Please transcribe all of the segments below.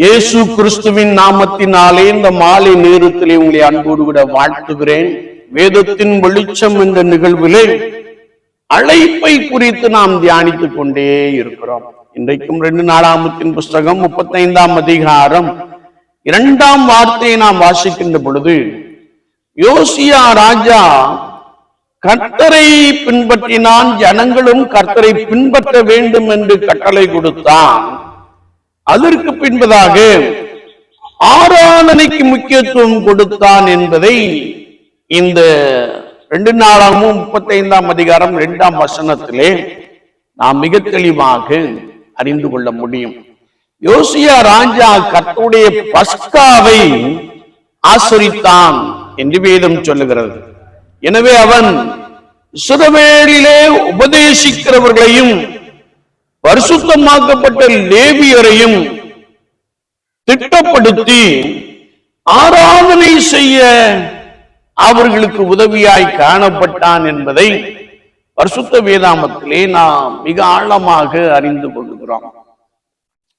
இயேசு கிறிஸ்துவின் நாமத்தினாலே இந்த மாலை நேரத்திலே உங்களை அன்போடு கூட வாழ்த்துகிறேன். வேதத்தின் வெளிச்சம் என்ற நிகழ்விலே அழைப்பை குறித்து நாம் தியானித்துக் கொண்டே இருக்கிறோம். இன்றைக்கும் 2 நாளாகமத்தின் புஸ்தகம் 35ஆம் அதிகாரம் 2ஆம் வார்த்தையை நாம் வாசிக்கின்ற பொழுது, யோசியா ராஜா கர்த்தரை பின்பற்றினான், ஜனங்களும் கர்த்தரை பின்பற்ற வேண்டும் என்று கட்டளை கொடுத்தான். அதற்கு பின்பதாக ஆராதனைக்கு முக்கியத்துவம் கொடுத்தான் என்பதை இந்த 2 நாளாகமும் 35ஆம் அதிகாரம் 2ஆம் வசனத்திலே நாம் மிக தெளிவாக அறிந்து கொள்ள முடியும். யோசியா ராஜா கர்த்தருடைய பஸ்காவை ஆசரித்தான் என்று வேதம் சொல்லுகிறது. எனவே அவன் இஸ்ரவேலிலே உபதேசிக்கிறவர்களையும் பரிசுத்தமாக்கப்பட்ட லேவியரையும் திட்டப்படுத்தி ஆராதனை செய்ய அவர்களுக்கு உதவியாய் காணப்பட்டான் என்பதை பரிசுத்த வேதாமத்திலே நாம் மிக ஆழமாக அறிந்து கொள்கிறோம்.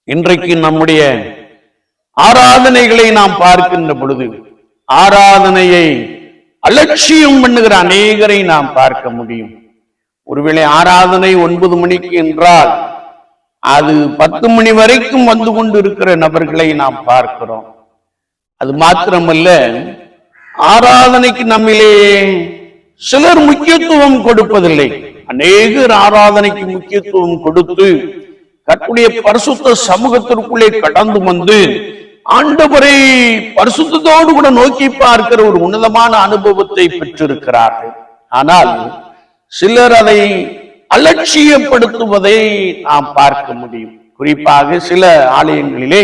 இன்றைக்கு நம்முடைய ஆராதனைகளை நாம் பார்க்கின்ற பொழுது ஆராதனையை அலட்சியம் பண்ணுகிற அநேகரை நாம் பார்க்க முடியும். ஒருவேளை ஆராதனை 9 மணிக்கு என்றால் அது 10 மணி வரைக்கும் வந்து கொண்டு இருக்கிற நபர்களை நாம் பார்க்கிறோம். அது மாத்திரமல்ல, ஆராதனைக்கு நம்மிலே சிலர் முக்கியத்துவம் கொடுப்பதில்லை. அநேகர் ஆராதனைக்கு முக்கியத்துவம் கொடுத்து கர்த்தருடைய பரிசுத்த சமூகத்திற்குள்ளே கடந்து வந்து ஆண்டவரை பரிசுத்தத்தோடு கூட நோக்கி பார்க்கிற ஒரு உன்னதமான அனுபவத்தை பெற்றிருக்கிறார்கள். ஆனால் சிலர் அதை அலட்சியப்படுத்துவதை நாம் பார்க்க முடியும். குறிப்பாக சில ஆலயங்களிலே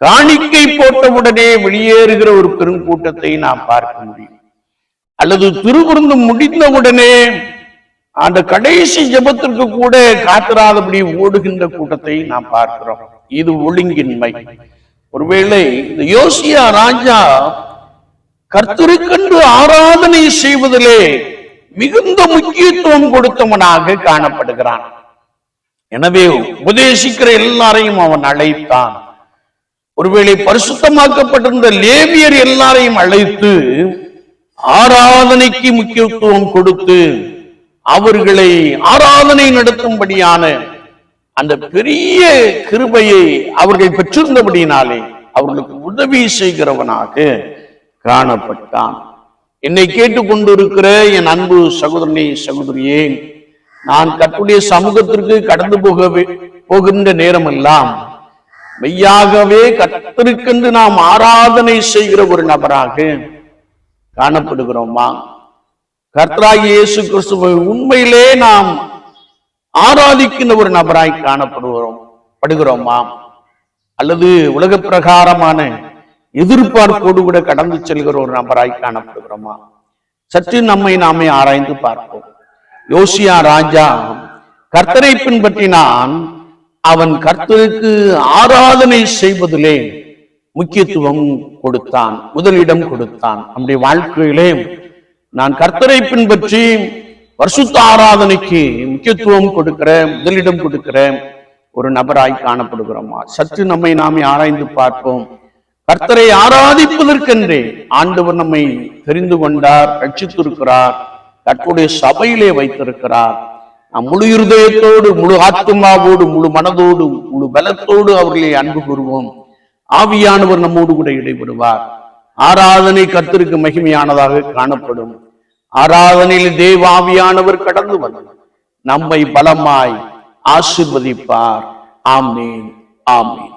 காணிக்கை போட்டவுடனே வெளியேறுகிற ஒரு பெருங்கூட்டத்தை நாம் பார்க்க முடியும். அல்லது திருவிருந்து முடிந்தவுடனே அந்த கடைசி ஜெபத்திற்கு கூட காத்திராதபடி ஓடுகின்ற கூட்டத்தை நாம் பார்க்கிறோம். இது ஒழுங்கின்மை. ஒருவேளை இந்த யோசியா ராஜா கர்த்தருக்கென்று ஆராதனை செய்வதிலே மிகுந்த முக்கியத்துவம் கொடுத்தவனாக காணப்படுகிறான். எனவே உபதேசிக்கிற எல்லாரையும் அவன் அழைத்தான். ஒருவேளை பரிசுத்தமாக்கப்பட்டிருந்த லேவியர் எல்லாரையும் அழைத்து ஆராதனைக்கு முக்கியத்துவம் கொடுத்து அவர்களை ஆராதனை நடத்தும்படியான அந்த பெரிய கிருபையை அவர்கள் பெற்றிருந்தபடியினாலே அவர்களுக்கு உதவி செய்கிறவனாக காணப்பட்டான். என்னை கேட்டுக்கொண்டிருக்கிற என் அன்பு சகோதரனே, சகோதரியே, நான் கர்த்தருடைய சமூகத்திற்கு கடந்து போகின்ற நேரமெல்லாம் மெய்யாகவே கர்த்தருக்கென்று நாம் ஆராதனை செய்கிற ஒரு நபராக காணப்படுகிறோமா? கர்த்தராகிய இயேசு கிறிஸ்துவை உண்மையிலே நாம் ஆராதிக்கின்ற ஒரு நபராய் காணப்படுகிறோமா? அல்லது உலக பிரகாரமான எதிர்பார்ப்போடு கூட கடந்து செல்கிற ஒரு நபராய் காணப்படுகிறோமா? சற்று நம்மை நாமே ஆராய்ந்து பார்ப்போம். யோசியா ராஜா கர்த்தரை பின்பற்றினான். அவன் கர்த்தருக்கு ஆராதனை செய்வதிலே முக்கியத்துவம் கொடுத்தான், முதலிடம் கொடுத்தான். நம்முடைய வாழ்க்கையிலே நான் கர்த்தரை பின்பற்றி பரிசுத்த ஆராதனைக்கு முக்கியத்துவம் கொடுக்கிற, முதலிடம் கொடுக்கிற ஒரு நபராய் காணப்படுகிறோமா? சற்று நம்மை நாமே ஆராய்ந்து பார்ப்போம். கர்த்தரை ஆராதிப்பதற்கென்றே ஆண்டவர் நம்மை தெரிந்து கொண்டார், ரட்சித்திருக்கிறார், கர்த்தருடைய சபையிலே வைத்திருக்கிறார். நாம் முழு இருதயத்தோடு, முழு ஆத்மாவோடு, முழு மனதோடு, முழு பலத்தோடு அவர்களை அன்பு கூறுவோம். ஆவியானவர் நம்மோடு கூட இடைபடுவார். ஆராதனை கர்த்தருக்கு மகிமையானதாக காணப்படும். ஆராதனையில் தேவ ஆவியானவர் கடந்து வந்து நம்மை பலமாய் ஆசீர்வதிப்பார். ஆமென், ஆமென்.